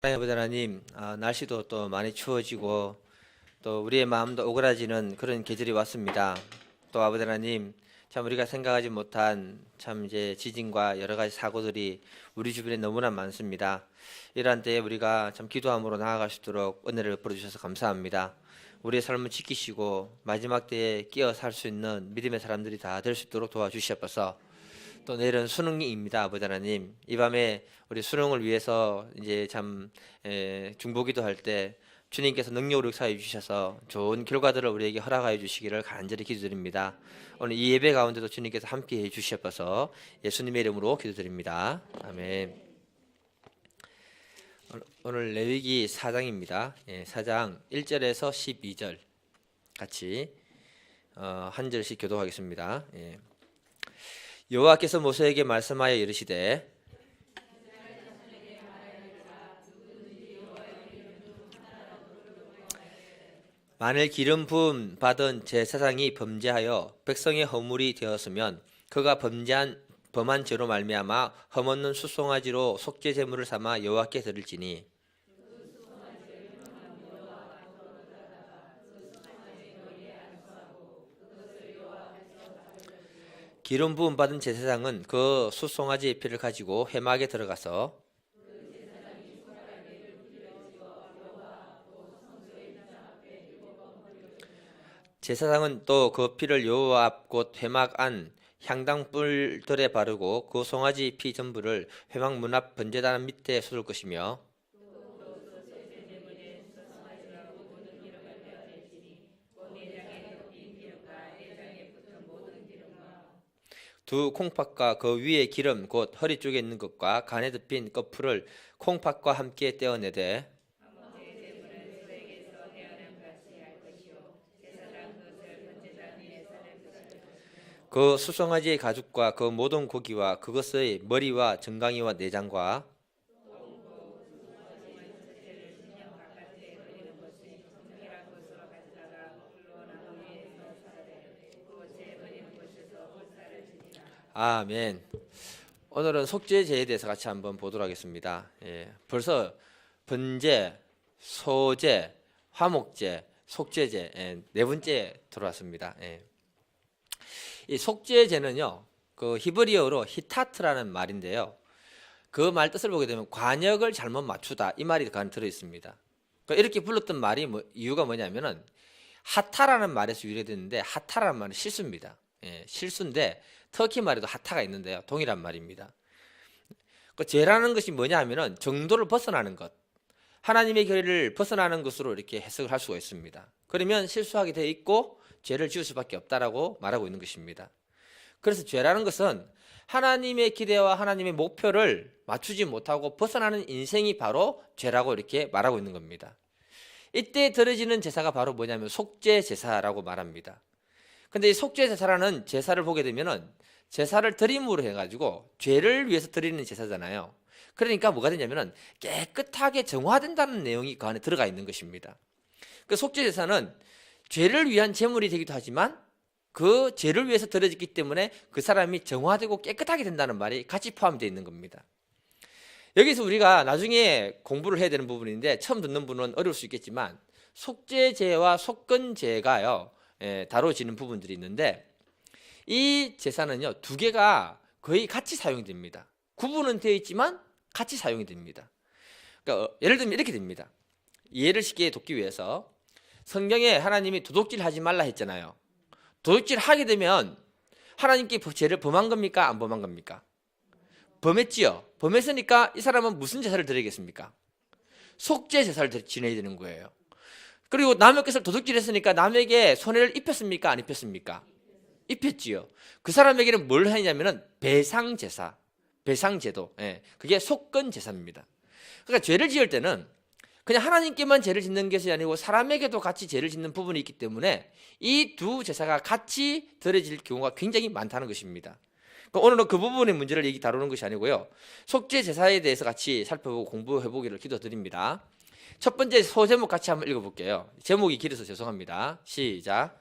아버지 하나님, 날씨도 또 많이 추워지고 또 우리의 마음도 오그라지는 그런 계절이 왔습니다. 또 아버지 하나님, 참 우리가 생각하지 못한 참 이제 지진과 여러 가지 사고들이 우리 주변에 너무나 많습니다. 이러한 때에 우리가 참 기도함으로 나아갈 수 있도록 은혜를 부어주셔서 감사합니다. 우리의 삶을 지키시고 마지막 때에 끼어 살 수 있는 믿음의 사람들이 다 될 수 있도록 도와주시옵소서. 또 내일은 수능입니다, 아버지 하나님. 이 밤에 우리 수능을 위해서 이제 참 중보기도 할 때 주님께서 능력으로 역사해 주셔서 좋은 결과들을 우리에게 허락하여 주시기를 간절히 기도드립니다. 오늘 이 예배 가운데도 주님께서 함께해 주시옵소서. 예수님의 이름으로 기도드립니다. 아멘. 오늘 레위기 4장입니다. 4장 1절에서 12절 같이 한 절씩 교독하겠습니다. 여호와께서 모세에게 말씀하여 이르시되 만일 기름 부음 받은 제사장이 범죄하여 백성의 허물이 되었으면 그가 범한 죄로 말미암아 흠없는 수송아지로 속죄 제물을 삼아 여호와께 드릴지니 기름 부음 받은 제사장은 그 수송아지의 피를 가지고 회막에 들어가서 제사장은 또 그 피를 여호와 앞 곧 회막 안 향당 뿔들에 바르고 그 송아지 피 전부를 회막 문 앞 번제단 밑에 쏟을 것이며 두 콩팥과 그 위에 기름 곧 허리 쪽에 있는 것과 간에 덮인 꺼풀을 콩팥과 함께 떼어내되 그 수송아지의 가죽과 그 모든 고기와 그것의 머리와 정강이와 내장과 아멘. 오늘은 속죄제에 대해서 같이 한번 보도록 하겠습니다. 벌써 번제, 소제, 화목제, 속죄제 네 번째 들어왔습니다. 이 속죄제는요, 그 히브리어로 히타트라는 말인데요. 그 말 뜻을 보게 되면 관역을 잘못 맞추다 이 말이 그 안에 들어 있습니다. 이렇게 불렀던 말이 이유가 뭐냐면은 하타라는 말에서 유래됐는데 하타라는 말은 실수입니다. 실수인데 터키 말에도 하타가 있는데요, 동일한 말입니다. 죄라는 것이 뭐냐 하면은 정도를 벗어나는 것, 하나님의 결의를 벗어나는 것으로 이렇게 해석을 할 수가 있습니다. 그러면 실수하게 돼 있고 죄를 지을 수밖에 없다라고 말하고 있는 것입니다. 그래서 죄라는 것은 하나님의 기대와 하나님의 목표를 맞추지 못하고 벗어나는 인생이 바로 죄라고 이렇게 말하고 있는 겁니다. 이때 드려지는 제사가 바로 뭐냐면 속죄 제사라고 말합니다. 근데 이 속죄 제사라는 제사를 보게 되면은 제사를 드림으로 해가지고 죄를 위해서 드리는 제사잖아요. 그러니까 뭐가 되냐면은 깨끗하게 정화된다는 내용이 그 안에 들어가 있는 것입니다. 그 속죄 제사는 죄를 위한 제물이 되기도 하지만 그 죄를 위해서 드려졌기 때문에 그 사람이 정화되고 깨끗하게 된다는 말이 같이 포함되어 있는 겁니다. 여기서 우리가 나중에 공부를 해야 되는 부분인데 처음 듣는 분은 어려울 수 있겠지만 속죄제와 속건제가요 다뤄지는 부분들이 있는데 이 제사는요 두 개가 거의 같이 사용이 됩니다. 구분은 되어 있지만 같이 사용이 됩니다. 그러니까 예를 들면 이렇게 됩니다. 이해를 쉽게 돕기 위해서 성경에 하나님이 도둑질 하지 말라 했잖아요. 도둑질 하게 되면 하나님께 죄를 범한 겁니까? 안 범한 겁니까? 범했지요. 범했으니까 이 사람은 무슨 제사를 드리겠습니까? 속죄 제사를 지내야 되는 거예요. 그리고 남의 것을 도둑질했으니까 남에게 손해를 입혔습니까? 안 입혔습니까? 입혔지요. 그 사람에게는 뭘 하냐면은 배상제사, 배상제도, 그게 속건제사입니다. 그러니까 죄를 지을 때는 그냥 하나님께만 죄를 짓는 것이 아니고 사람에게도 같이 죄를 짓는 부분이 있기 때문에 이 두 제사가 같이 드려질 경우가 굉장히 많다는 것입니다. 오늘은 그 부분의 문제를 다루는 것이 아니고요, 속죄 제사에 대해서 같이 살펴보고 공부해 보기를 기도드립니다. 첫 번째 소제목 같이 한번 읽어볼게요. 제목이 길어서 죄송합니다. 시작.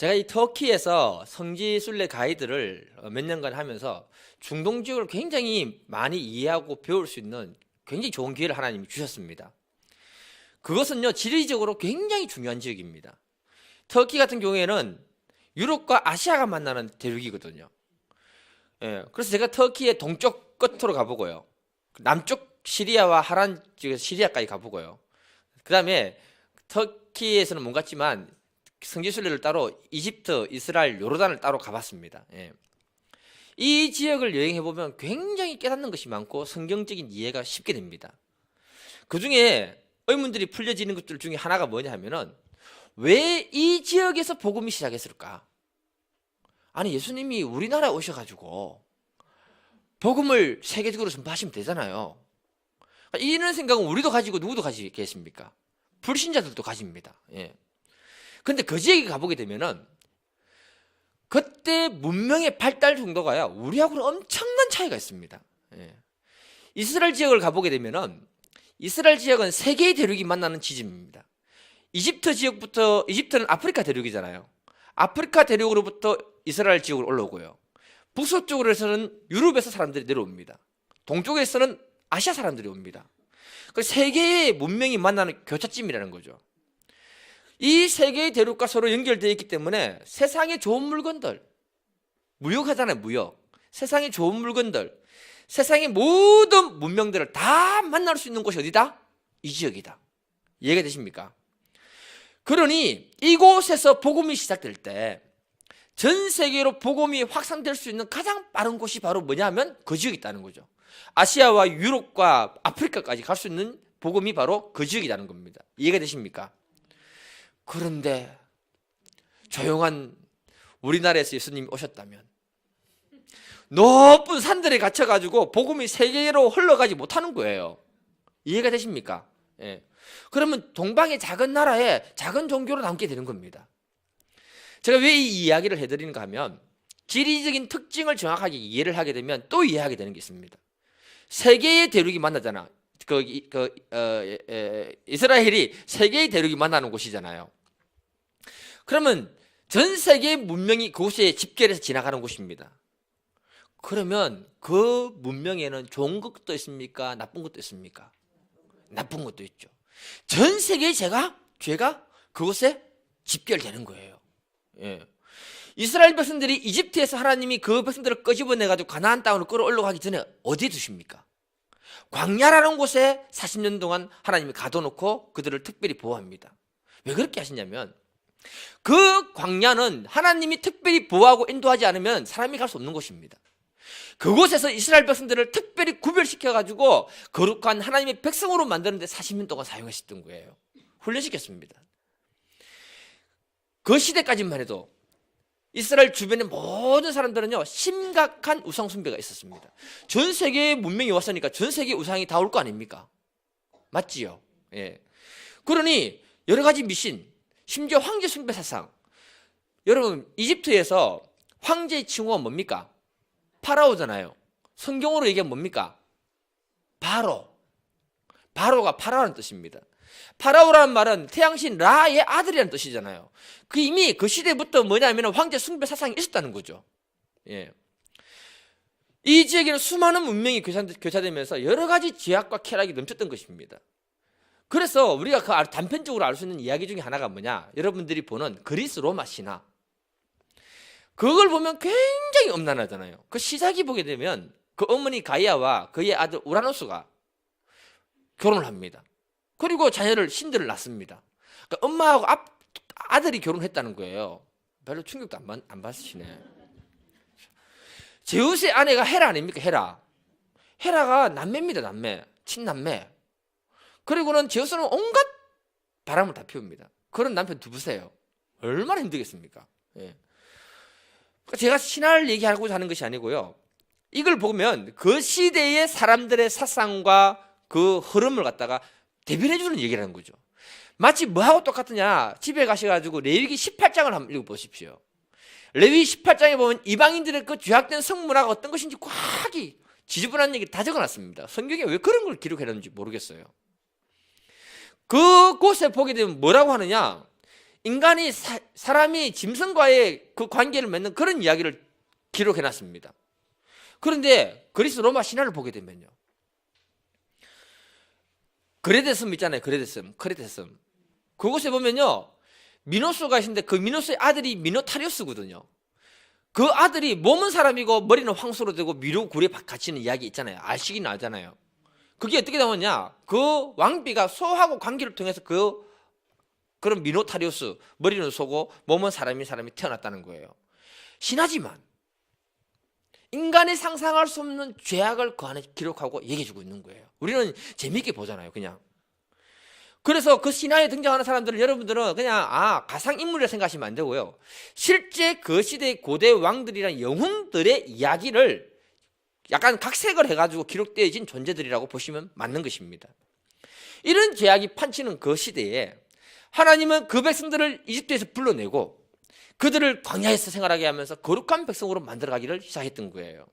제가 이 터키에서 성지 순례 가이드를 몇 년간 하면서 중동 지역을 굉장히 많이 이해하고 배울 수 있는 굉장히 좋은 기회를 하나님이 주셨습니다. 그것은요, 지리적으로 굉장히 중요한 지역입니다. 터키 같은 경우에는 유럽과 아시아가 만나는 대륙이거든요. 예, 그래서 제가 터키의 동쪽 끝으로 가보고요, 남쪽 시리아와 하란 지역에서 시리아까지 가보고요, 그 다음에 터키에서는 못 갔지만 성지순례를 따로 이집트, 이스라엘, 요르단을 따로 가봤습니다. 예. 이 지역을 여행해보면 굉장히 깨닫는 것이 많고 성경적인 이해가 쉽게 됩니다. 그 중에 의문들이 풀려지는 것들 중에 하나가 뭐냐 하면은, 왜 이 지역에서 복음이 시작했을까? 아니, 예수님이 우리나라에 오셔가지고 복음을 세계적으로 전파하시면 되잖아요. 이런 생각은 우리도 가지고 누구도 가지겠습니까? 불신자들도 가집니다. 예. 근데 그 지역에 가보게 되면은 그때 문명의 발달 정도가요, 우리하고는 엄청난 차이가 있습니다. 예. 이스라엘 지역을 가보게 되면은, 이스라엘 지역은 세 개의 대륙이 만나는 지점입니다. 이집트 지역부터, 이집트는 아프리카 대륙이잖아요. 아프리카 대륙으로부터 이스라엘 지역으로 올라오고요, 북서쪽으로서는 유럽에서 사람들이 내려옵니다. 동쪽에서는 아시아 사람들이 옵니다. 그 세 개의 문명이 만나는 교차점이라는 거죠. 이 세 개의 대륙과 서로 연결되어 있기 때문에 세상에 좋은 물건들, 무역하잖아요, 무역. 세상에 좋은 물건들, 세상의 모든 문명들을 다 만날 수 있는 곳이 어디다? 이 지역이다. 이해가 되십니까? 그러니 이곳에서 복음이 시작될 때 전 세계로 복음이 확산될 수 있는 가장 빠른 곳이 바로 뭐냐 하면 그 지역이 있다는 거죠. 아시아와 유럽과 아프리카까지 갈 수 있는 복음이 바로 그 지역이라는 겁니다. 이해가 되십니까? 그런데 조용한 우리나라에서 예수님이 오셨다면 높은 산들에 갇혀가지고 복음이 세계로 흘러가지 못하는 거예요. 이해가 되십니까? 예. 그러면 동방의 작은 나라에 작은 종교로 남게 되는 겁니다. 제가 왜 이 이야기를 해드리는가 하면, 지리적인 특징을 정확하게 이해를 하게 되면 또 이해하게 되는 게 있습니다. 세 개의 대륙이 만나잖아. 이스라엘이 세 개의 대륙이 만나는 곳이잖아요. 그러면 전 세계의 문명이 그곳에 집결해서 지나가는 곳입니다. 그러면 그 문명에는 좋은 것도 있습니까? 나쁜 것도 있습니까? 나쁜 것도 있죠. 전 세계의 죄가 그곳에 집결되는 거예요. 예. 이스라엘 백성들이 이집트에서 하나님이 그 백성들을 끄집어내가지고 가나안 땅으로 끌어올라가기 전에 어디에 두십니까? 광야라는 곳에 40년 동안 하나님이 가둬놓고 그들을 특별히 보호합니다. 왜 그렇게 하시냐면, 그 광야는 하나님이 특별히 보호하고 인도하지 않으면 사람이 갈 수 없는 곳입니다. 그곳에서 이스라엘 백성들을 특별히 구별시켜가지고 거룩한 하나님의 백성으로 만드는데 40년 동안 사용하셨던 거예요. 훈련시켰습니다. 그 시대까지만 해도 이스라엘 주변의 모든 사람들은요, 심각한 우상 숭배가 있었습니다. 전 세계의 문명이 왔으니까 전 세계 우상이 다 올 거 아닙니까? 맞지요? 예. 그러니 여러 가지 미신, 심지어 황제 숭배 사상. 여러분, 이집트에서 황제의 칭호가 뭡니까? 파라오잖아요. 성경으로 얘기하면 뭡니까? 바로가 파라오라는 뜻입니다. 파라오라는 말은 태양신 라의 아들이라는 뜻이잖아요. 이미 그 시대부터 뭐냐면 황제 숭배 사상이 있었다는 거죠. 예. 이 지역에는 수많은 문명이 교차되면서 여러 가지 죄악과 쾌락이 넘쳤던 것입니다. 그래서 우리가 그 단편적으로 알 수 있는 이야기 중에 하나가 뭐냐, 여러분들이 보는 그리스 로마 신화, 그걸 보면 굉장히 엄난하잖아요. 그 시작이 보게 되면 그 어머니 가이아와 그의 아들 우라노스가 결혼을 합니다. 그리고 신들을 낳습니다. 그러니까 엄마하고 아들이 결혼했다는 거예요. 별로 충격도 안 받으시네. 제우스의 아내가 헤라 아닙니까? 헤라가 남매입니다. 친남매. 그리고는 제우스는 온갖 바람을 다 피웁니다. 그런 남편 두부세요. 얼마나 힘들겠습니까? 예. 제가 신화를 얘기하고자 하는 것이 아니고요, 이걸 보면 그 시대의 사람들의 사상과 그 흐름을 갖다가 대변해주는 얘기라는 거죠. 마치 뭐하고 똑같으냐, 집에 가셔가지고 레위기 18장을 한번 읽어보십시오. 레위기 18장에 보면 이방인들의 그 죄악된 성문화가 어떤 것인지 꽉이 지저분한 얘기를 다 적어놨습니다. 성경에 왜 그런 걸 기록해놨는지 모르겠어요. 그곳에 보게 되면 뭐라고 하느냐, 인간이 사람이 짐승과의 그 관계를 맺는 그런 이야기를 기록해 놨습니다. 그런데 그리스 로마 신화를 보게 되면요, 그레데섬 있잖아요. 그레데섬. 그곳에 보면요, 미노스가 있는데 그 미노스의 아들이 미노타리우스거든요. 그 아들이 몸은 사람이고 머리는 황소로 되고 미로 굴에 갇히는 이야기 있잖아요. 알시긴 알잖아요. 그게 어떻게 나오냐? 그 왕비가 소하고 관계를 통해서 그런 미노타리우스, 머리는 소고 몸은 사람이 태어났다는 거예요. 신하지만 인간이 상상할 수 없는 죄악을 그 안에 기록하고 얘기해주고 있는 거예요. 우리는 재미있게 보잖아요, 그냥. 그래서 그 신화에 등장하는 사람들을 여러분들은 그냥 가상인물이라 생각하시면 안 되고요, 실제 그 시대의 고대 왕들이란 영웅들의 이야기를 약간 각색을 해가지고 기록되어진 존재들이라고 보시면 맞는 것입니다. 이런 제약이 판치는 그 시대에 하나님은 그 백성들을 이집트에서 불러내고 그들을 광야에서 생활하게 하면서 거룩한 백성으로 만들어가기를 시작했던 거예요.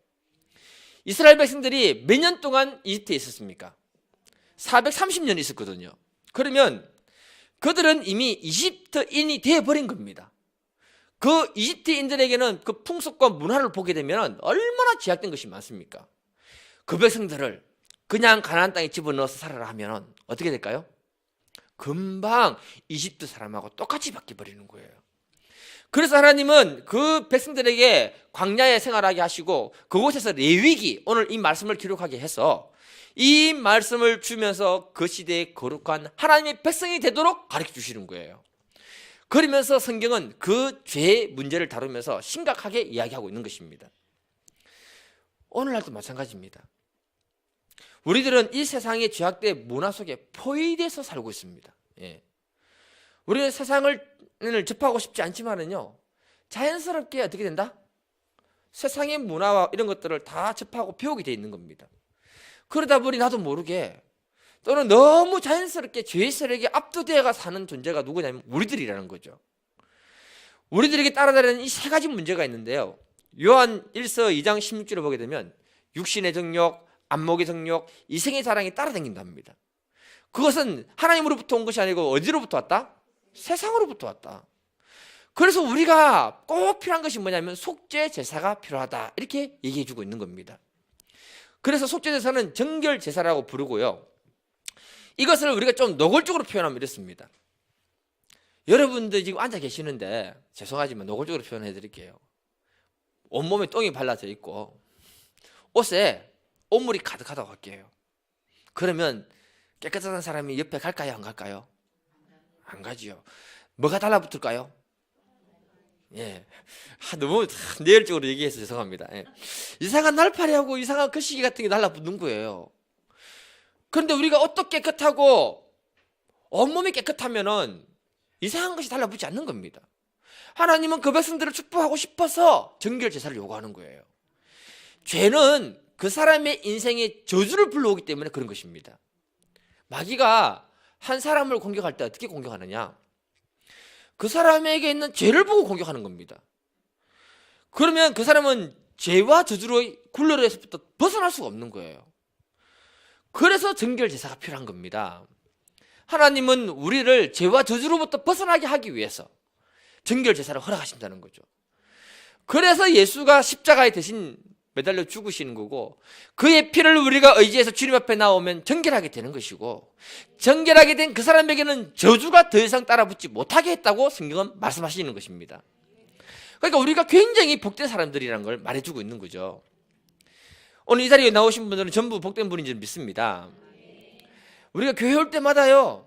이스라엘 백성들이 몇 년 동안 이집트에 있었습니까? 430년 있었거든요. 그러면 그들은 이미 이집트인이 되어버린 겁니다. 그 이집트인들에게는 그 풍속과 문화를 보게 되면 얼마나 제약된 것이 많습니까? 그 백성들을 그냥 가나안 땅에 집어넣어서 살아라 하면 어떻게 될까요? 금방 이집트 사람하고 똑같이 바뀌어버리는 거예요. 그래서 하나님은 그 백성들에게 광야에 생활하게 하시고 그곳에서 레위기, 오늘 이 말씀을 기록하게 해서 이 말씀을 주면서 그 시대의 거룩한 하나님의 백성이 되도록 가르쳐 주시는 거예요. 그러면서 성경은 그 죄의 문제를 다루면서 심각하게 이야기하고 있는 것입니다. 오늘날도 마찬가지입니다. 우리들은 이 세상의 죄악된 문화 속에 포위돼서 살고 있습니다. 우리는 세상을 접하고 싶지 않지만은요, 자연스럽게 어떻게 된다? 세상의 문화와 이런 것들을 다 접하고 배우게 돼 있는 겁니다. 그러다 보니 나도 모르게 또는 너무 자연스럽게 죄의 세력에 압도되어가 사는 존재가 누구냐면 우리들이라는 거죠. 우리들에게 따라다니는 이 세 가지 문제가 있는데요, 요한 1서 2장 16절을 보게 되면 육신의 정욕, 안목의 정욕, 이생의 사랑이 따라다닌답니다. 그것은 하나님으로부터 온 것이 아니고 어디로부터 왔다? 세상으로부터 왔다. 그래서 우리가 꼭 필요한 것이 뭐냐면 속죄 제사가 필요하다, 이렇게 얘기해 주고 있는 겁니다. 그래서 속죄 제사는 정결 제사라고 부르고요, 이것을 우리가 좀 노골적으로 표현하면 이렇습니다. 여러분들 지금 앉아 계시는데 죄송하지만 노골적으로 표현해 드릴게요. 온몸에 똥이 발라져 있고 옷에 옷물이 가득하다고 할게요. 그러면 깨끗한 사람이 옆에 갈까요, 안 갈까요? 안 가지요. 뭐가 달라붙을까요? 너무 내열적으로 얘기해서 죄송합니다. 이상한 날파리하고 이상한 거시기 같은 게 달라붙는 거예요. 그런데 우리가 옷도 깨끗하고 온몸이 깨끗하면은 이상한 것이 달라붙지 않는 겁니다. 하나님은 그 백성들을 축복하고 싶어서 정결 제사를 요구하는 거예요. 죄는 그 사람의 인생에 저주를 불러오기 때문에 그런 것입니다. 마귀가 한 사람을 공격할 때 어떻게 공격하느냐? 그 사람에게 있는 죄를 보고 공격하는 겁니다. 그러면 그 사람은 죄와 저주로 굴레로에서부터 벗어날 수가 없는 거예요. 그래서 정결 제사가 필요한 겁니다. 하나님은 우리를 죄와 저주로부터 벗어나게 하기 위해서 정결 제사를 허락하신다는 거죠. 그래서 예수가 십자가에 대신 매달려 죽으시는 거고, 그의 피를 우리가 의지해서 주님 앞에 나오면 정결하게 되는 것이고, 정결하게 된 그 사람에게는 저주가 더 이상 따라붙지 못하게 했다고 성경은 말씀하시는 것입니다. 그러니까 우리가 굉장히 복된 사람들이라는 걸 말해주고 있는 거죠. 오늘 이 자리에 나오신 분들은 전부 복된 분인 줄 믿습니다. 우리가 교회 올 때마다요,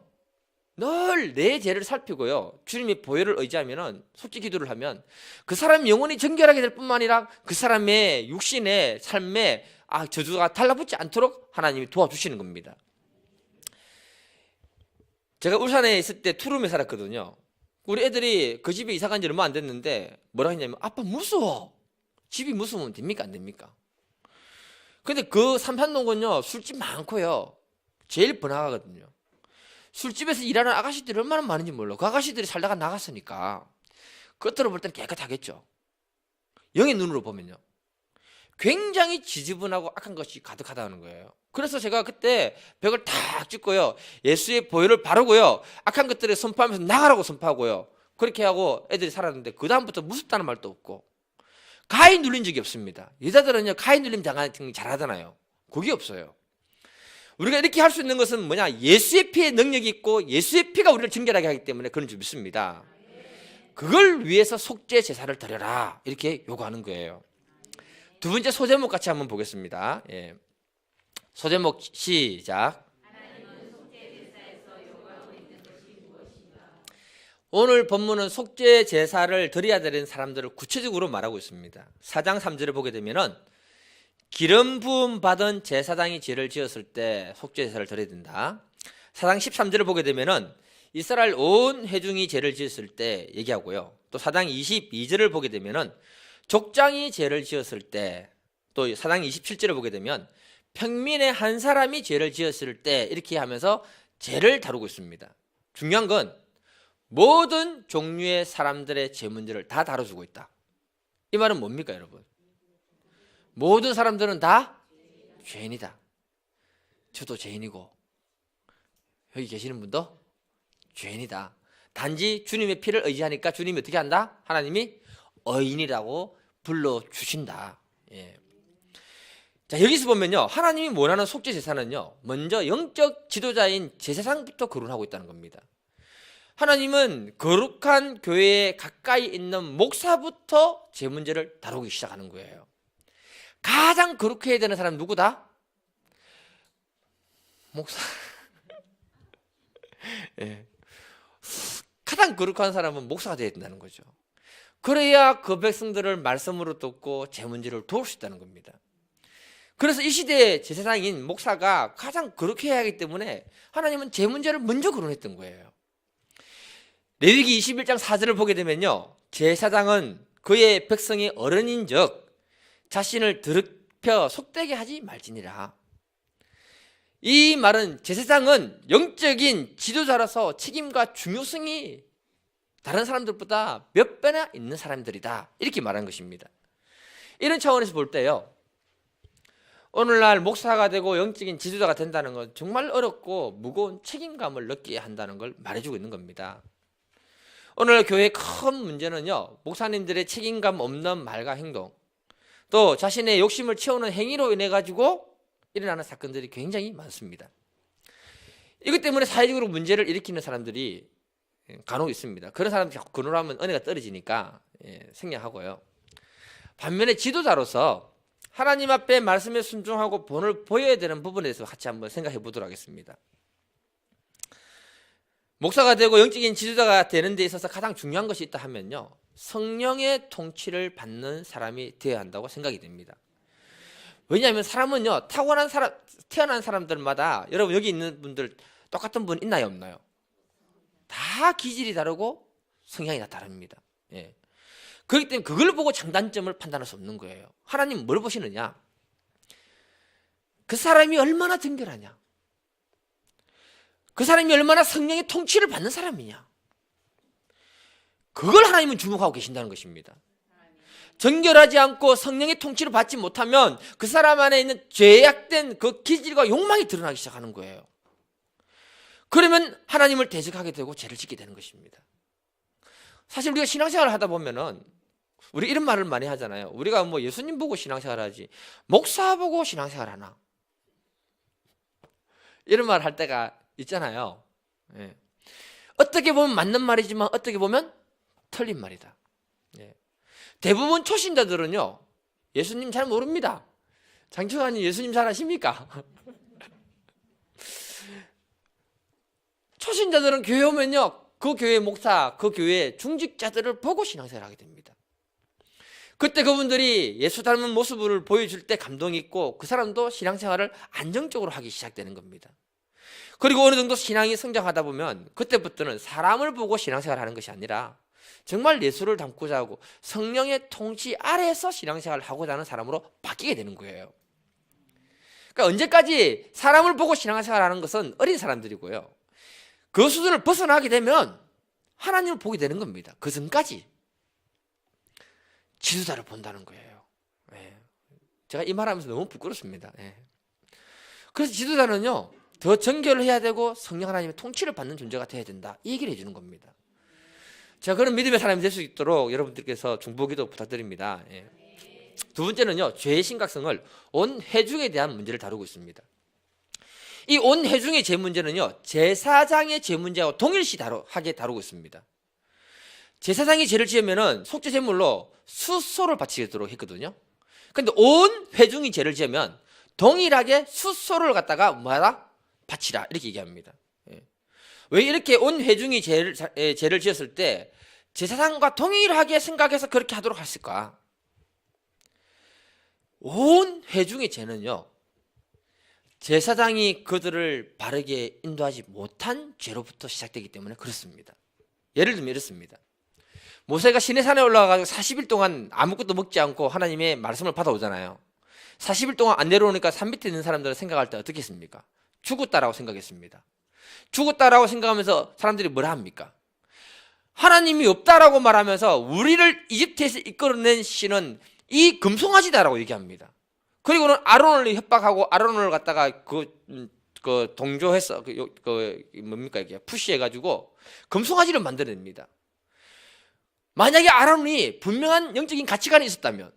늘 내 죄를 살피고요, 주님의 보혈을 의지하면은, 솔직히 기도를 하면 그 사람이 영혼이 정결하게 될 뿐만 아니라 그 사람의 육신의 삶에 저주가 달라붙지 않도록 하나님이 도와주시는 겁니다. 제가 울산에 있을 때 투룸에 살았거든요. 우리 애들이 그 집에 이사 간 지 얼마 안 됐는데 뭐라 했냐면, 아빠 무서워. 집이 무서우면 됩니까, 안 됩니까? 근데 그 삼산동은요, 술집 많고요, 제일 번화하거든요. 술집에서 일하는 아가씨들이 얼마나 많은지 몰라. 그 아가씨들이 살다가 나갔으니까 겉으로 볼 때는 깨끗하겠죠. 영의 눈으로 보면요, 굉장히 지저분하고 악한 것이 가득하다는 거예요. 그래서 제가 그때 벽을 탁 찍고요, 예수의 보혈을 바르고요, 악한 것들을 선포하면서 나가라고 선포하고요, 그렇게 하고 애들이 살았는데 그 다음부터 무섭다는 말도 없고 가위 눌린 적이 없습니다. 여자들은요 가위 눌림 당하는 잘하잖아요. 그게 없어요. 우리가 이렇게 할 수 있는 것은 뭐냐? 예수의 피의 능력이 있고 예수의 피가 우리를 정결하게 하기 때문에 그런 줄 믿습니다. 그걸 위해서 속죄 제사를 드려라 이렇게 요구하는 거예요. 두 번째 소제목 같이 한번 보겠습니다. 예. 소제목 시작. 오늘 본문은 속죄 제사를 드려야 되는 사람들을 구체적으로 말하고 있습니다. 4장 3절을 보게 되면은 기름 부음 받은 제사장이 죄를 지었을 때 속죄 제사를 드려야 된다. 4장 13절을 보게 되면은 이스라엘 온 회중이 죄를 지었을 때 얘기하고요. 또 4장 22절을 보게 되면은 족장이 죄를 지었을 때, 또 4장 27절을 보게 되면 평민의 한 사람이 죄를 지었을 때 이렇게 하면서 죄를 다루고 있습니다. 중요한 건 모든 종류의 사람들의 죄 문제를 다 다뤄주고 있다. 이 말은 뭡니까 여러분? 모든 사람들은 다 죄인이다. 저도 죄인이고 여기 계시는 분도 죄인이다. 단지 주님의 피를 의지하니까 주님이 어떻게 한다? 하나님이 의인이라고 불러주신다. 예. 자, 여기서 보면요 하나님이 원하는 속죄 제사는요 먼저 영적 지도자인 제사장부터 거론하고 있다는 겁니다. 하나님은 거룩한 교회에 가까이 있는 목사부터 죄 문제를 다루기 시작하는 거예요. 가장 거룩해야 되는 사람은 누구다? 목사. 예. 가장 거룩한 사람은 목사가 되어야 된다는 거죠. 그래야 그 백성들을 말씀으로 돕고 죄 문제를 도울 수 있다는 겁니다. 그래서 이 시대의 제사장인 목사가 가장 거룩해야 하기 때문에 하나님은 죄 문제를 먼저 거론했던 거예요. 레위기 21장 4절을 보게 되면요 제사장은 그의 백성이 어른인즉 자신을 더럽혀 속되게 하지 말지니라. 이 말은 제사장은 영적인 지도자로서 책임과 중요성이 다른 사람들보다 몇 배나 있는 사람들이다 이렇게 말한 것입니다. 이런 차원에서 볼 때요 오늘날 목사가 되고 영적인 지도자가 된다는 건 정말 어렵고 무거운 책임감을 느끼게 한다는 걸 말해주고 있는 겁니다. 오늘 교회의 큰 문제는요 목사님들의 책임감 없는 말과 행동, 또 자신의 욕심을 채우는 행위로 인해 가지고 일어나는 사건들이 굉장히 많습니다. 이것 때문에 사회적으로 문제를 일으키는 사람들이 간혹 있습니다. 그런 사람들이 자꾸 거론하면 은혜가 떨어지니까 생략하고요. 반면에 지도자로서 하나님 앞에 말씀에 순종하고 본을 보여야 되는 부분에 대해서 같이 한번 생각해 보도록 하겠습니다. 목사가 되고 영적인 지도자가 되는 데 있어서 가장 중요한 것이 있다 하면요 성령의 통치를 받는 사람이 되어야 한다고 생각이 됩니다. 왜냐하면 사람은요 태어난 사람들마다 여러분 여기 있는 분들 똑같은 분 있나요 없나요? 다 기질이 다르고 성향이 다 다릅니다. 예. 그렇기 때문에 그걸 보고 장단점을 판단할 수 없는 거예요. 하나님은 뭘 보시느냐? 그 사람이 얼마나 정결하냐? 그 사람이 얼마나 성령의 통치를 받는 사람이냐? 그걸 하나님은 주목하고 계신다는 것입니다. 정결하지 않고 성령의 통치를 받지 못하면 그 사람 안에 있는 죄악된 그 기질과 욕망이 드러나기 시작하는 거예요. 그러면 하나님을 대적하게 되고 죄를 짓게 되는 것입니다. 사실 우리가 신앙생활을 하다 보면은 우리 이런 말을 많이 하잖아요. 우리가 뭐 예수님 보고 신앙생활 하지 목사 보고 신앙생활 하나? 이런 말 할 때가 있잖아요. 예. 어떻게 보면 맞는 말이지만 어떻게 보면 틀린 말이다. 예. 대부분 초신자들은요 예수님 잘 모릅니다. 장초관님 예수님 잘 아십니까? 초신자들은 교회 오면요 그 교회 목사, 그 교회 중직자들을 보고 신앙생활을 하게 됩니다. 그때 그분들이 예수 닮은 모습을 보여줄 때 감동이 있고 그 사람도 신앙생활을 안정적으로 하기 시작되는 겁니다. 그리고 어느 정도 신앙이 성장하다 보면 그때부터는 사람을 보고 신앙생활을 하는 것이 아니라 정말 예수를 닮고자 하고 성령의 통치 아래에서 신앙생활을 하고자 하는 사람으로 바뀌게 되는 거예요. 그러니까 언제까지 사람을 보고 신앙생활을 하는 것은 어린 사람들이고요. 그 수준을 벗어나게 되면 하나님을 보게 되는 겁니다. 그 전까지 지도자를 본다는 거예요. 예. 제가 이 말하면서 너무 부끄럽습니다. 예. 그래서 지도자는요 더 정결을 해야 되고 성령 하나님의 통치를 받는 존재가 되어야 된다 이 얘기를 해주는 겁니다. 자, 그런 믿음의 사람이 될 수 있도록 여러분들께서 중보기도 부탁드립니다. 예. 두 번째는요, 죄의 심각성을 온 회중에 대한 문제를 다루고 있습니다. 이 온 회중의 죄 문제는요, 제사장의 죄 문제하고 동일시하게 다루고 있습니다. 제사장이 죄를 지으면은 속죄 제물로 숫소를 바치도록 했거든요. 근데 온 회중이 죄를 지으면 동일하게 숫소를 갖다가 뭐하라? 바치라, 이렇게 얘기합니다. 예. 왜 이렇게 온 회중이 죄를 지었을 때 제사장과 동일하게 생각해서 그렇게 하도록 했을까? 온 회중의 죄는요, 제사장이 그들을 바르게 인도하지 못한 죄로부터 시작되기 때문에 그렇습니다. 예를 들면 이렇습니다. 모세가 시내산에 올라가서 40일 동안 아무것도 먹지 않고 하나님의 말씀을 받아오잖아요. 40일 동안 안 내려오니까 산 밑에 있는 사람들은 생각할 때 어떻게 했습니까? 죽었다라고 생각했습니다. 죽었다라고 생각하면서 사람들이 뭐라 합니까? 하나님이 없다라고 말하면서 우리를 이집트에서 이끌어낸 신은 이 금송아지다라고 얘기합니다. 그리고는 아론을 협박하고 아론을 갖다가 그 동조해서 뭡니까 이게 푸시해가지고 금송아지를 만들어냅니다. 만약에 아론이 분명한 영적인 가치관이 있었다면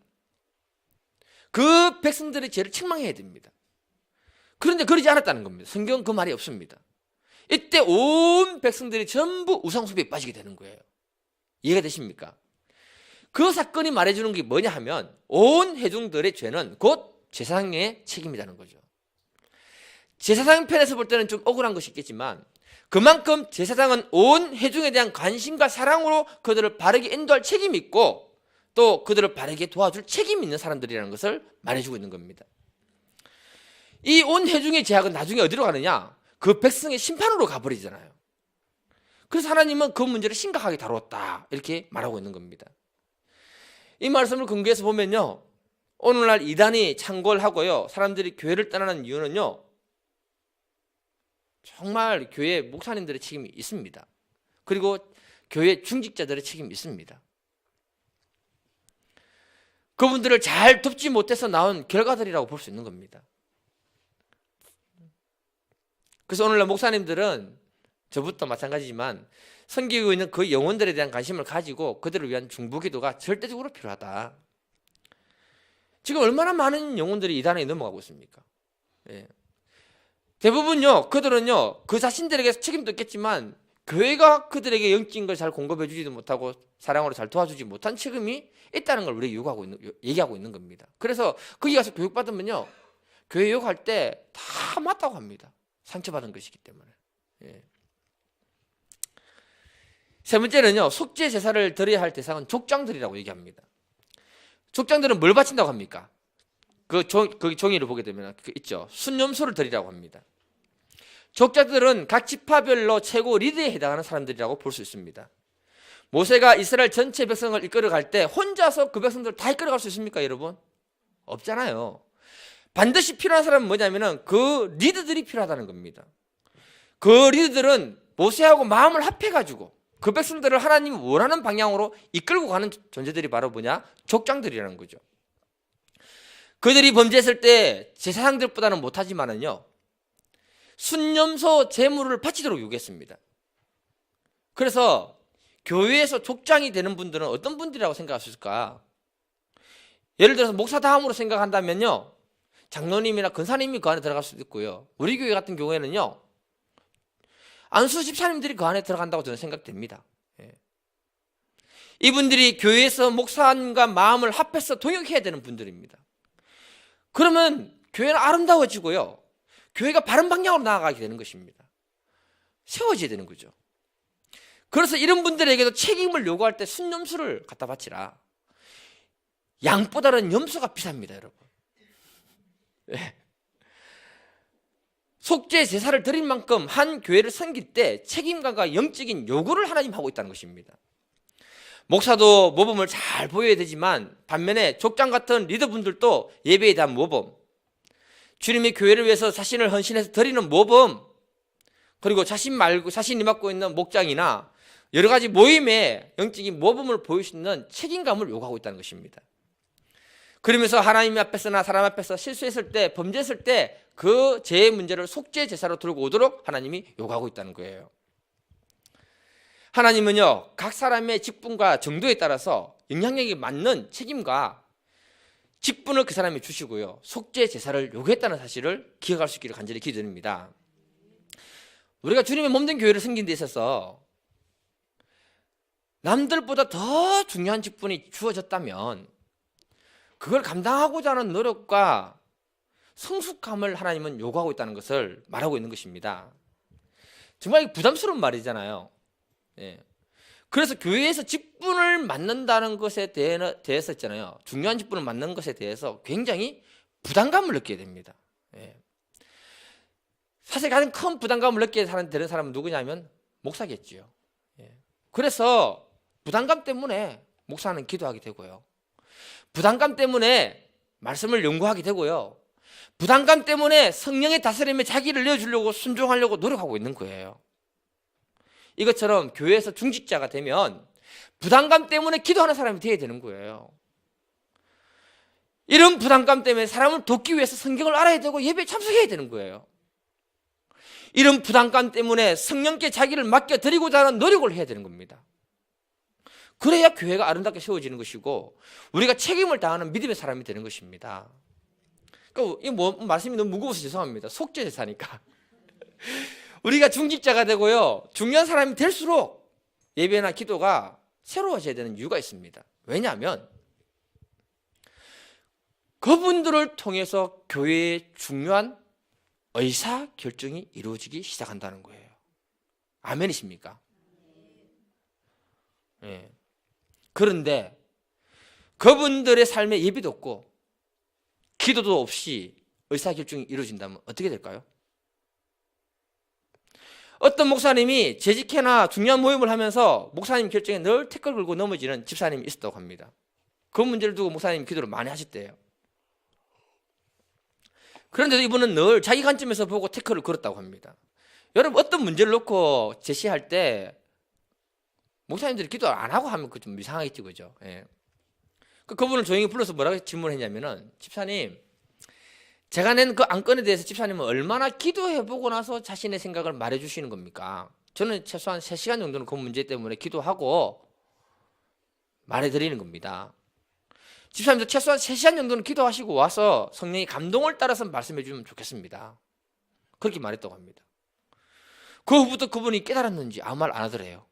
그 백성들의 죄를 책망해야 됩니다. 그런데 그러지 않았다는 겁니다. 성경 그 말이 없습니다. 이때 온 백성들이 전부 우상숭배에 빠지게 되는 거예요. 이해가 되십니까? 그 사건이 말해주는 게 뭐냐 하면 온 회중들의 죄는 곧 제사장의 책임이라는 거죠. 제사장 편에서 볼 때는 좀 억울한 것이 있겠지만 그만큼 제사장은 온 회중에 대한 관심과 사랑으로 그들을 바르게 인도할 책임이 있고 또 그들을 바르게 도와줄 책임이 있는 사람들이라는 것을 말해주고 있는 겁니다. 이 온 회중의 죄악은 나중에 어디로 가느냐? 그 백성의 심판으로 가버리잖아요. 그래서 하나님은 그 문제를 심각하게 다루었다, 이렇게 말하고 있는 겁니다. 이 말씀을 근거해서 보면요, 오늘날 이단이 창궐하고요, 사람들이 교회를 떠나는 이유는요, 정말 교회 목사님들의 책임이 있습니다. 그리고 교회 중직자들의 책임이 있습니다. 그분들을 잘 돕지 못해서 나온 결과들이라고 볼 수 있는 겁니다. 그래서 오늘날 목사님들은 저부터 마찬가지지만 섬기고 있는 그 영혼들에 대한 관심을 가지고 그들을 위한 중보기도가 절대적으로 필요하다. 지금 얼마나 많은 영혼들이 이단에 넘어가고 있습니까? 예. 대부분요, 그들은요, 그 자신들에게 책임도 있겠지만 교회가 그들에게 영적인 걸 잘 공급해 주지도 못하고 사랑으로 잘 도와주지 못한 책임이 있다는 걸 우리가 얘기하고 있는 겁니다. 그래서 거기 가서 교육받으면요, 교회 욕할 때 다 맞다고 합니다. 상처받은 것이기 때문에. 예. 세 번째는요, 속죄 제사를 드려야 할 대상은 족장들이라고 얘기합니다. 족장들은 뭘 바친다고 합니까? 그 종이를 보게 되면 있죠. 순념소를 드리라고 합니다. 족장들은 각 지파별로 최고 리더에 해당하는 사람들이라고 볼 수 있습니다. 모세가 이스라엘 전체 백성을 이끌어갈 때 혼자서 그 백성들을 다 이끌어갈 수 있습니까, 여러분? 없잖아요. 반드시 필요한 사람은 뭐냐면은 그 리더들이 필요하다는 겁니다. 그 리더들은 모세하고 마음을 합해가지고 그 백성들을 하나님이 원하는 방향으로 이끌고 가는 존재들이 바로 뭐냐? 족장들이라는 거죠. 그들이 범죄했을 때 제사장들보다는 못하지만은요, 순념소 제물을 바치도록 요구했습니다. 그래서 교회에서 족장이 되는 분들은 어떤 분들이라고 생각할 수 있을까? 예를 들어서 목사 다음으로 생각한다면요, 장로님이나 권사님이 그 안에 들어갈 수도 있고요, 우리 교회 같은 경우에는요, 안수 집사님들이 그 안에 들어간다고 저는 생각됩니다. 예. 이분들이 교회에서 목사님과 마음을 합해서 동역해야 되는 분들입니다. 그러면 교회는 아름다워지고요, 교회가 바른 방향으로 나아가게 되는 것입니다. 세워져야 되는 거죠. 그래서 이런 분들에게도 책임을 요구할 때 순념수를 갖다 바치라. 양보다는 염소가 비쌉니다, 여러분. 네. 속죄 제사를 드린 만큼 한 교회를 섬길 때 책임감과 영적인 요구를 하나님 하고 있다는 것입니다. 목사도 모범을 잘 보여야 되지만 반면에 족장 같은 리더분들도 예배에 대한 모범, 주님의 교회를 위해서 자신을 헌신해서 드리는 모범, 그리고 자신이 맡고 있는 목장이나 여러 가지 모임에 영적인 모범을 보일 수 있는 책임감을 요구하고 있다는 것입니다. 그러면서 하나님 앞에서나 사람 앞에서 실수했을 때, 범죄했을 때 그 죄의 문제를 속죄 제사로 들고 오도록 하나님이 요구하고 있다는 거예요. 하나님은요, 각 사람의 직분과 정도에 따라서 영향력이 맞는 책임과 직분을 그 사람이 주시고요, 속죄 제사를 요구했다는 사실을 기억할 수 있기를 간절히 기도드립니다. 우리가 주님의 몸된 교회를 섬긴 데 있어서 남들보다 더 중요한 직분이 주어졌다면 그걸 감당하고자 하는 노력과 성숙함을 하나님은 요구하고 있다는 것을 말하고 있는 것입니다. 정말 부담스러운 말이잖아요. 예. 그래서 교회에서 직분을 맡는다는 것에 대해서 있잖아요, 중요한 직분을 맡는 것에 대해서 굉장히 부담감을 느끼게 됩니다. 예. 사실 가장 큰 부담감을 느끼게 되는 사람은 누구냐면 목사겠지요. 예. 그래서 부담감 때문에 목사는 기도하게 되고요, 부담감 때문에 말씀을 연구하게 되고요, 부담감 때문에 성령의 다스림에 자기를 내어주려고 순종하려고 노력하고 있는 거예요. 이것처럼 교회에서 중직자가 되면 부담감 때문에 기도하는 사람이 되어야 되는 거예요. 이런 부담감 때문에 사람을 돕기 위해서 성경을 알아야 되고 예배에 참석해야 되는 거예요. 이런 부담감 때문에 성령께 자기를 맡겨드리고자 하는 노력을 해야 되는 겁니다. 그래야 교회가 아름답게 세워지는 것이고 우리가 책임을 다하는 믿음의 사람이 되는 것입니다. 그러니까 이 말씀이 너무 무거워서 죄송합니다. 속죄 제사니까. 우리가 중직자가 되고요, 중요한 사람이 될수록 예배나 기도가 새로워져야 되는 이유가 있습니다. 왜냐하면 그분들을 통해서 교회의 중요한 의사결정이 이루어지기 시작한다는 거예요. 아멘이십니까? 예. 그런데 그분들의 삶에 예비도 없고 기도도 없이 의사결정이 이루어진다면 어떻게 될까요? 어떤 목사님이 재직회나 중요한 모임을 하면서 목사님 결정에 늘 태클 걸고 넘어지는 집사님이 있었다고 합니다. 그 문제를 두고 목사님이 기도를 많이 하셨대요. 그런데도 이분은 늘 자기 관점에서 보고 태클을 걸었다고 합니다. 여러분, 어떤 문제를 놓고 제시할 때 목사님들이 기도 안 하고 하면 그 좀 이상하겠지, 그죠? 예. 그분을 조용히 불러서 뭐라고 질문했냐면은, 집사님, 제가 낸 그 안건에 대해서 집사님은 얼마나 기도해보고 나서 자신의 생각을 말해주시는 겁니까? 저는 최소한 3시간 정도는 그 문제 때문에 기도하고 말해드리는 겁니다. 집사님도 최소한 3시간 정도는 기도하시고 와서 성령의 감동을 따라서 말씀해 주면 좋겠습니다. 그렇게 말했다고 합니다. 그 후부터 그분이 깨달았는지 아무 말 안 하더래요.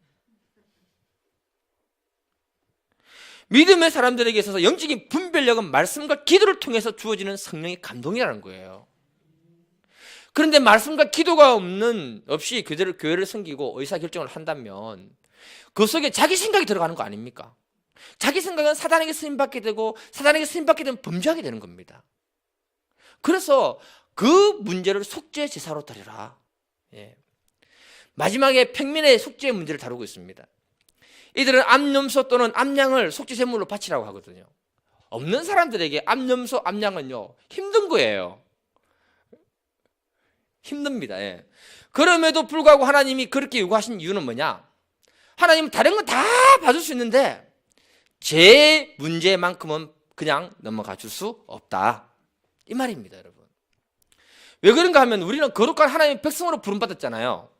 믿음의 사람들에게 있어서 영적인 분별력은 말씀과 기도를 통해서 주어지는 성령의 감동이라는 거예요. 그런데 말씀과 기도가 없이 그대로 교회를 섬기고 의사결정을 한다면 그 속에 자기 생각이 들어가는 거 아닙니까? 자기 생각은 사단에게 쓰임받게 되고 사단에게 쓰임받게 되면 범죄하게 되는 겁니다. 그래서 그 문제를 속죄 제사로 드려라. 예. 마지막에 평민의 속죄 문제를 다루고 있습니다. 이들은 암염소 또는 암양을 속죄 제물로 바치라고 하거든요. 없는 사람들에게 암염소, 암양은요 힘든 거예요. 힘듭니다. 예. 그럼에도 불구하고 하나님이 그렇게 요구하신 이유는 뭐냐? 하나님은 다른 건 다 봐줄 수 있는데 제 문제만큼은 그냥 넘어가 줄 수 없다, 이 말입니다. 여러분, 왜 그런가 하면 우리는 거룩한 하나님의 백성으로 부름받았잖아요.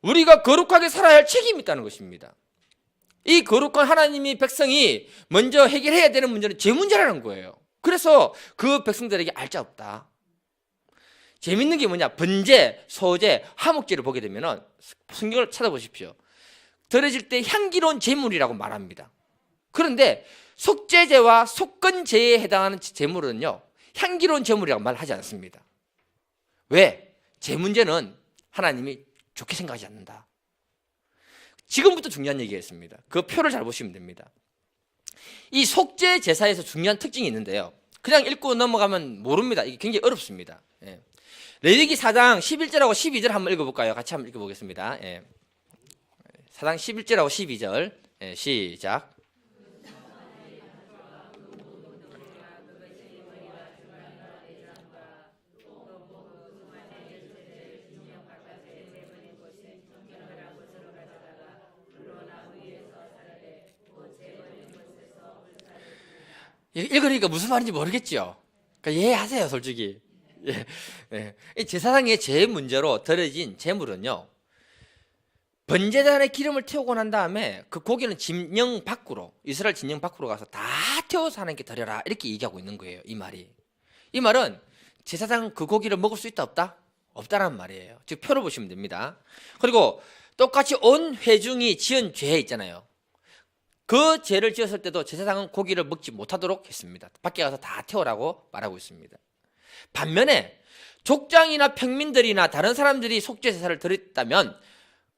우리가 거룩하게 살아야 할 책임이 있다는 것입니다. 이 거룩한 하나님의 백성이 먼저 해결해야 되는 문제는 제 문제라는 거예요. 그래서 그 백성들에게 알자 없다. 재밌는 게 뭐냐? 번제, 소제, 화목제를 보게 되면 성경을 찾아보십시오. 드려질 때 향기로운 제물이라고 말합니다. 그런데 속죄제와 속건제에 해당하는 제물은요 향기로운 제물이라고 말하지 않습니다. 왜? 제 문제는 하나님이 좋게 생각하지 않는다. 지금부터 중요한 얘기겠습니다. 그 표를 잘 보시면 됩니다. 이 속죄 제사에서 중요한 특징이 있는데요, 그냥 읽고 넘어가면 모릅니다. 이게 굉장히 어렵습니다. 예. 레위기 4장 11절하고 12절 한번 읽어볼까요? 같이 한번 읽어보겠습니다. 예. 4장 11절하고 12절. 예, 시작. 읽으니까 무슨 말인지 모르겠죠? 그러니까 이해하세요, 솔직히. 예. 예. 제사상의 제 문제로 드려진 제물은요, 번제단에 기름을 태우고 난 다음에 그 고기는 진영 밖으로, 이스라엘 진영 밖으로 가서 다 태워서 하나님께 드려라, 이렇게 얘기하고 있는 거예요. 이 말이. 이 말은 제사장은 그 고기를 먹을 수 있다 없다? 없다라는 말이에요. 즉 표를 보시면 됩니다. 그리고 똑같이 온 회중이 지은 죄 있잖아요. 그 죄를 지었을 때도 제사장은 고기를 먹지 못하도록 했습니다. 밖에 가서 다 태우라고 말하고 있습니다. 반면에 족장이나 평민들이나 다른 사람들이 속죄 제사를 드렸다면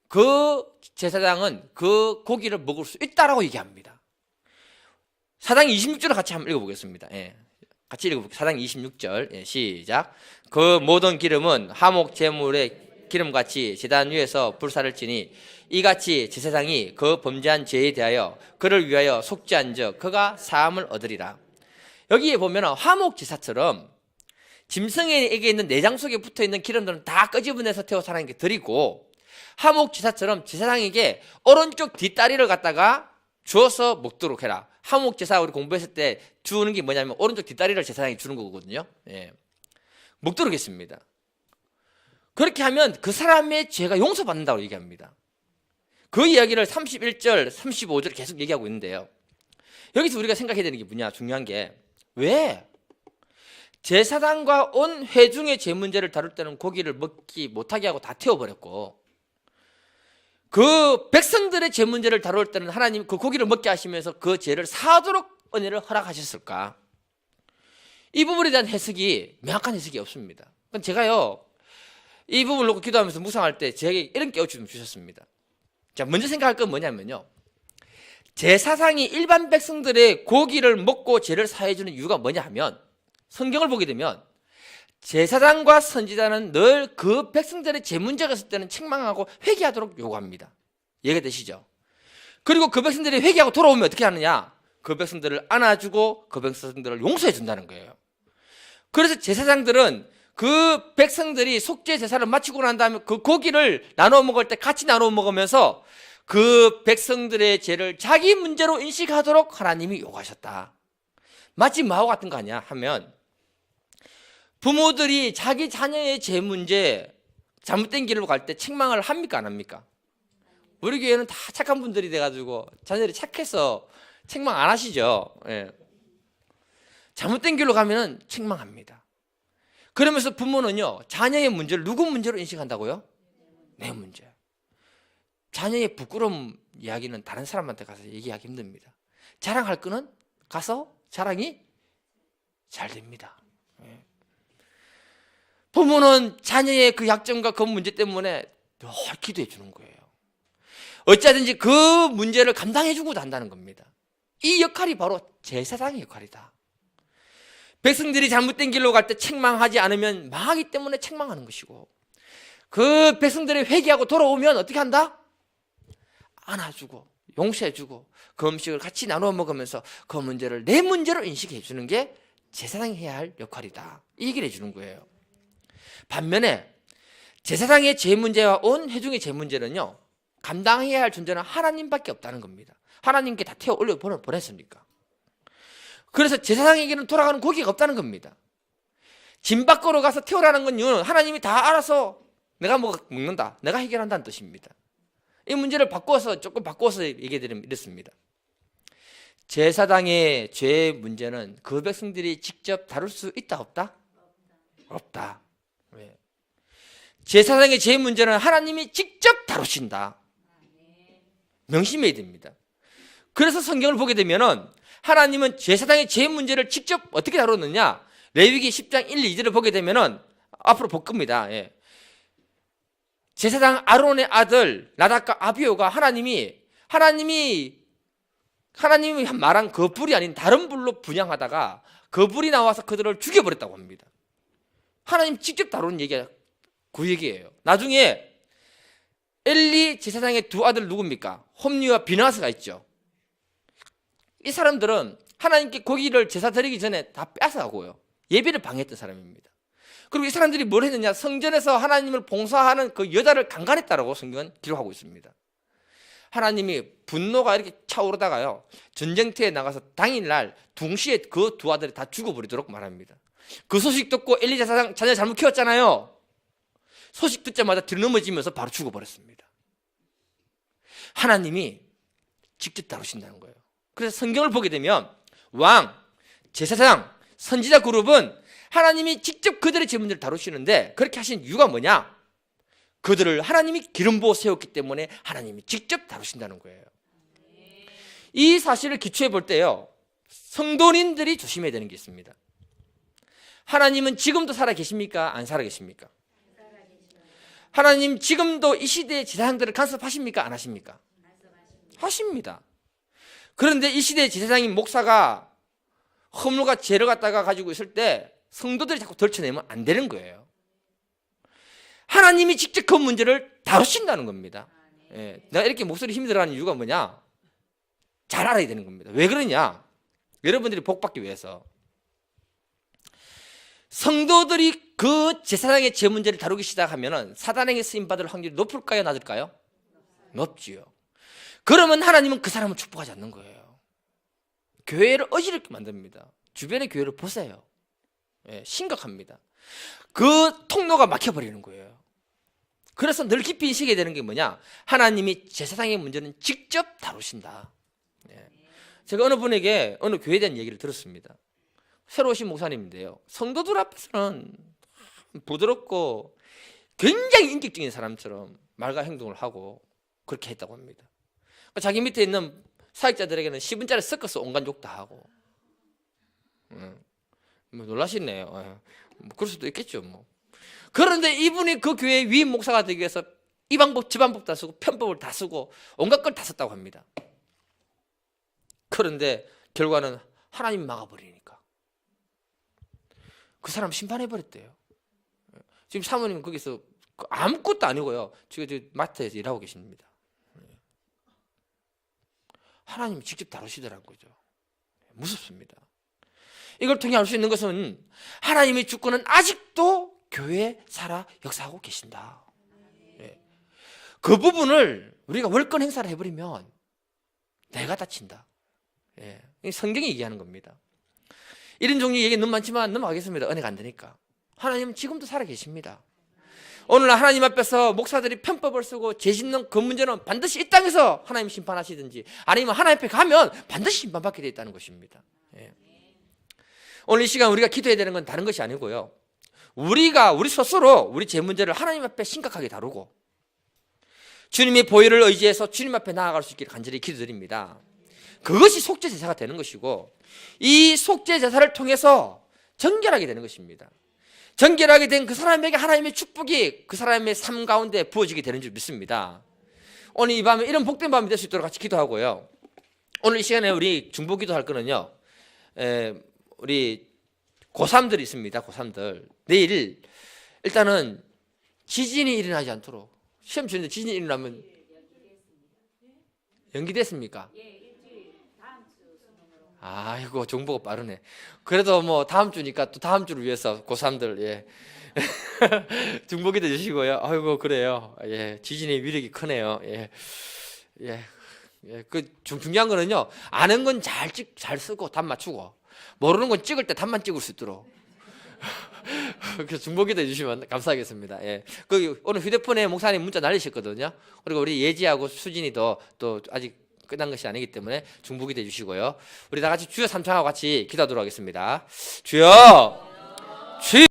그 제사장은 그 고기를 먹을 수 있다라고 얘기합니다. 사장 26절을 같이 한번 읽어보겠습니다. 예. 같이 읽어볼게요. 사장 26절. 예, 시작. 그 모든 기름은 화목 제물의 기름같이 제단 위에서 불사를 치니 이같이 제사장이 그 범죄한 죄에 대하여 그를 위하여 속죄한 적 그가 사함을 얻으리라. 여기에 보면 화목 제사처럼 짐승에게 있는 내장 속에 붙어있는 기름들은 다 끄집어내서 태워서 하나님께 드리고, 화목 제사처럼 제사장에게 오른쪽 뒷다리를 갖다가 주어서 먹도록 해라. 화목 제사 우리 공부했을 때 주는 게 뭐냐면 오른쪽 뒷다리를 제사장이 주는 거거든요. 예. 먹도록 했습니다. 그렇게 하면 그 사람의 죄가 용서받는다고 얘기합니다. 그 이야기를 31절, 35절 계속 얘기하고 있는데요. 여기서 우리가 생각해야 되는 게 뭐냐, 중요한 게, 왜 제사장과 온 회중의 죄 문제를 다룰 때는 고기를 먹지 못하게 하고 다 태워버렸고, 그 백성들의 죄 문제를 다룰 때는 하나님 그 고기를 먹게 하시면서 그 죄를 사하도록 은혜를 허락하셨을까? 이 부분에 대한 해석이, 명확한 해석이 없습니다. 제가요, 이 부분을 놓고 기도하면서 묵상할 때 제게 이런 깨우침을 주셨습니다. 자, 먼저 생각할 건 뭐냐면요, 제사장이 일반 백성들의 고기를 먹고 죄를 사해주는 이유가 뭐냐 하면, 성경을 보게 되면 제사장과 선지자는 늘 그 백성들의 죄 문제가 있을 때는 책망하고 회개하도록 요구합니다. 이해가 되시죠? 그리고 그 백성들이 회개하고 돌아오면 어떻게 하느냐, 그 백성들을 안아주고 그 백성들을 용서해 준다는 거예요. 그래서 제사장들은 그 백성들이 속죄 제사를 마치고 난 다음에 그 고기를 나눠 먹을 때 같이 나눠 먹으면서 그 백성들의 죄를 자기 문제로 인식하도록 하나님이 요구하셨다. 마치 뭐하고 같은 거 아니야 하면, 부모들이 자기 자녀의 죄 문제, 잘못된 길로 갈 때 책망을 합니까, 안 합니까? 우리 교회는 다 착한 분들이 돼가지고 자녀들이 착해서 책망 안 하시죠. 예. 잘못된 길로 가면은 책망합니다. 그러면서 부모는요, 자녀의 문제를 누구 문제로 인식한다고요? 내 문제. 자녀의 부끄러움 이야기는 다른 사람한테 가서 얘기하기 힘듭니다. 자랑할 거는 가서 자랑이 잘 됩니다. 부모는 자녀의 그 약점과 그 문제 때문에 늘 기도해 주는 거예요. 어찌하든지 그 문제를 감당해 주고도 한다는 겁니다. 이 역할이 바로 제사장의 역할이다. 백성들이 잘못된 길로 갈 때 책망하지 않으면 망하기 때문에 책망하는 것이고, 그 백성들이 회개하고 돌아오면 어떻게 한다? 안아주고 용서해주고 그 음식을 같이 나눠 먹으면서 그 문제를 내 문제로 인식해 주는 게 제사장이 해야 할 역할이다, 이 얘기를 해주는 거예요. 반면에 제사장의 죄 문제와 온 회중의 죄 문제는요, 감당해야 할 존재는 하나님밖에 없다는 겁니다. 하나님께 다 태워 올려 보냈습니까? 그래서 제사장에게는 돌아가는 고기가 없다는 겁니다. 짐 밖으로 가서 태우라는 건 이유는 하나님이 다 알아서 내가 먹는다, 내가 해결한다는 뜻입니다. 이 문제를 조금 바꿔서 얘기해드리면 이렇습니다. 제사장의 죄 문제는 그 백성들이 직접 다룰 수 있다 없다? 없다. 왜? 제사장의 죄 문제는 하나님이 직접 다루신다. 명심해야 됩니다. 그래서 성경을 보게 되면은 하나님은 제사장의 죄 문제를 직접 어떻게 다뤘느냐, 레위기 10장 1, 2절을 보게 되면은 앞으로 볼 겁니다. 예. 제사장 아론의 아들 나답과 아비후가 하나님이 말한 그 불이 아닌 다른 불로 분향하다가 그 불이 나와서 그들을 죽여버렸다고 합니다. 하나님 직접 다루는 얘기가 그 얘기예요. 나중에 엘리 제사장의 두 아들 누굽니까? 홈리와 비나스가 있죠. 이 사람들은 하나님께 고기를 제사 드리기 전에 다 뺏어가고요, 예배를 방해했던 사람입니다. 그리고 이 사람들이 뭘 했느냐, 성전에서 하나님을 봉사하는 그 여자를 강간했다라고 성경은 기록하고 있습니다. 하나님이 분노가 이렇게 차오르다가요, 전쟁터에 나가서 당일날 동시에 그 두 아들이 다 죽어버리도록 말합니다. 그 소식 듣고 엘리 제사장 자녀 잘못 키웠잖아요. 소식 듣자마자 뒤로 넘어지면서 바로 죽어버렸습니다. 하나님이 직접 다루신다는 거예요. 그래서 성경을 보게 되면 왕, 제사장, 선지자 그룹은 하나님이 직접 그들의 죄 문제를 다루시는데 그렇게 하신 이유가 뭐냐? 그들을 하나님이 기름 부어 세웠기 때문에 하나님이 직접 다루신다는 거예요. 이 사실을 기초해 볼 때요, 성도님들이 조심해야 되는 게 있습니다. 하나님은 지금도 살아 계십니까? 안 살아 계십니까? 하나님 지금도 이 시대의 제사장들을 간섭하십니까? 안 하십니까? 하십니다. 그런데 이 시대의 제사장인 목사가 허물과 죄를 갖다가 가지고 있을 때 성도들이 자꾸 덜쳐내면 안 되는 거예요. 하나님이 직접 그 문제를 다루신다는 겁니다. 예, 내가 이렇게 목소리 힘들어하는 이유가 뭐냐? 잘 알아야 되는 겁니다. 왜 그러냐? 여러분들이 복받기 위해서. 성도들이 그 제사장의 죄 문제를 다루기 시작하면 사단에게 쓰임받을 확률이 높을까요? 낮을까요? 높지요. 그러면 하나님은 그 사람을 축복하지 않는 거예요. 교회를 어지럽게 만듭니다. 주변의 교회를 보세요. 예, 심각합니다. 그 통로가 막혀버리는 거예요. 그래서 늘 깊이 인식해야 되는 게 뭐냐? 하나님이 제사장의 문제는 직접 다루신다. 예. 제가 어느 분에게 어느 교회에 대한 얘기를 들었습니다. 새로 오신 목사님인데요, 성도들 앞에서는 부드럽고 굉장히 인격적인 사람처럼 말과 행동을 하고 그렇게 했다고 합니다. 자기 밑에 있는 사역자들에게는 10원짜리 섞어서 온갖 욕 다 하고. 뭐 놀라시네요. 뭐 그럴 수도 있겠죠. 뭐. 그런데 이분이 그 교회의 위임 목사가 되기 위해서 이 방법 저 방법 다 쓰고 편법을 다 쓰고 온갖 걸 다 썼다고 합니다. 그런데 결과는 하나님 막아버리니까 그 사람 심판해버렸대요. 지금 사모님 거기서 아무것도 아니고요, 지금 저 마트에서 일하고 계십니다. 하나님이 직접 다루시더라는 거죠. 무섭습니다. 이걸 통해 알 수 있는 것은 하나님의 주권은 아직도 교회에 살아 역사하고 계신다. 예. 그 부분을 우리가 월권 행사를 해버리면 내가 다친다. 예. 성경이 얘기하는 겁니다. 이런 종류 얘기 너무 많지만 넘어가겠습니다. 은혜가 안 되니까. 하나님은 지금도 살아 계십니다. 오늘날 하나님 앞에서 목사들이 편법을 쓰고 죄 짓는 그 문제는 반드시 이 땅에서 하나님 심판하시든지 아니면 하나님 앞에 가면 반드시 심판받게 되어 있다는 것입니다. 예. 오늘 이 시간 우리가 기도해야 되는 건 다른 것이 아니고요, 우리 스스로 우리 죄 문제를 하나님 앞에 심각하게 다루고 주님의 보혈을 의지해서 주님 앞에 나아갈 수 있기를 간절히 기도드립니다. 그것이 속죄 제사가 되는 것이고 이 속죄 제사를 통해서 정결하게 되는 것입니다. 정결하게 된 그 사람에게 하나님의 축복이 그 사람의 삶 가운데 부어지게 되는 줄 믿습니다. 오늘 이 밤에 이런 복된 밤이 될 수 있도록 같이 기도하고요, 오늘 이 시간에 우리 중보 기도할 거는요, 우리 고3들이 있습니다. 고3들 내일 일단은 지진이 일어나지 않도록, 시험 치는데 지진이 일어나면 연기됐습니까? 아이고, 정보가 빠르네. 그래도 뭐 다음 주니까 또 다음 주를 위해서 고3들, 예. 중보기도 주시고요. 아이고, 그래요. 예. 지진의 위력이 크네요. 예. 예. 예. 중요한 거는요, 아는 건 잘 쓰고 답 맞추고 모르는 건 찍을 때 답만 찍을 수 있도록. 그래서 중보기도 해주시면 감사하겠습니다. 예. 오늘 휴대폰에 목사님 문자 날리셨거든요. 그리고 우리 예지하고 수진이도 또 아직 끝난 것이 아니기 때문에 중보기도 해주시고요. 우리 다 같이 주여 삼창하고 같이 기도하도록 하겠습니다. 주여, 주여.